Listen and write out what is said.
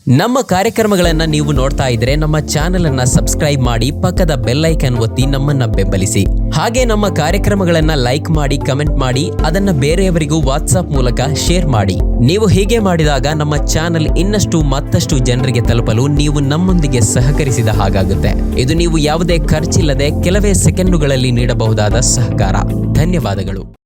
ನಮ್ಮ ಕಾರ್ಯಕ್ರಮಗಳನ್ನು ನೀವು ನೋಡ್ತಾ ಇದ್ರೆ ನಮ್ಮ ಚಾನೆಲ್ ಅನ್ನ ಸಬ್ಸ್ಕ್ರೈಬ್ ಮಾಡಿ, ಪಕ್ಕದ ಬೆಲ್ ಐಕಾನ್ ಒತ್ತಿ ನಮ್ಮನ್ನ ಬೆಂಬಲಿಸಿ. ಹಾಗೆ ನಮ್ಮ ಕಾರ್ಯಕ್ರಮಗಳನ್ನ ಲೈಕ್ ಮಾಡಿ, ಕಮೆಂಟ್ ಮಾಡಿ, ಅದನ್ನ ಬೇರೆಯವರಿಗೂ ವಾಟ್ಸ್ಆಪ್ ಮೂಲಕ ಶೇರ್ ಮಾಡಿ. ನೀವು ಹೀಗೆ ಮಾಡಿದಾಗ ನಮ್ಮ ಚಾನೆಲ್ ಇನ್ನಷ್ಟು ಮತ್ತಷ್ಟು ಜನರಿಗೆ ತಲುಪಲು ನೀವು ನಮ್ಮೊಂದಿಗೆ ಸಹಕರಿಸಿದ ಹಾಗಾಗುತ್ತೆ. ಇದು ನೀವು ಯಾವುದೇ ಖರ್ಚಿಲ್ಲದೆ ಕೆಲವೇ ಸೆಕೆಂಡುಗಳಲ್ಲಿ ನೀಡಬಹುದಾದ ಸಹಕಾರ. ಧನ್ಯವಾದಗಳು.